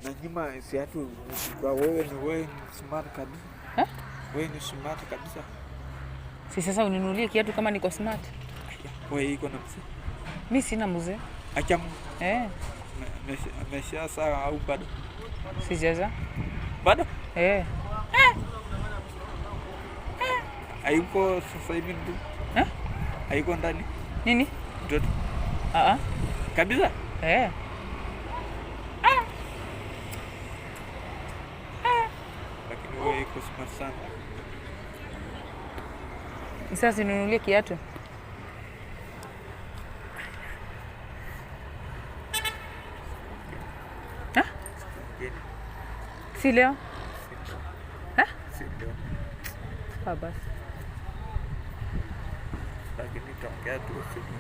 Na nyuma si atu kwa wewe ni smart kabisa. Wewe ni smart kabisa. Si sasa uninunulie kiatu kama niko smart. Wewe iko na mzee? Mimi sina mzee. Acha. Amesha saa au bado? Sijaza. Bado? Hayuko sasa hivi ndio? Hayuko ndani? Nini? Mtoto. Kabisa? Lakini wewe iko smart sana. Sasa ninunulie kiatu. Si leo? Si leo. Basi. Lakini tutaongea tu usiku.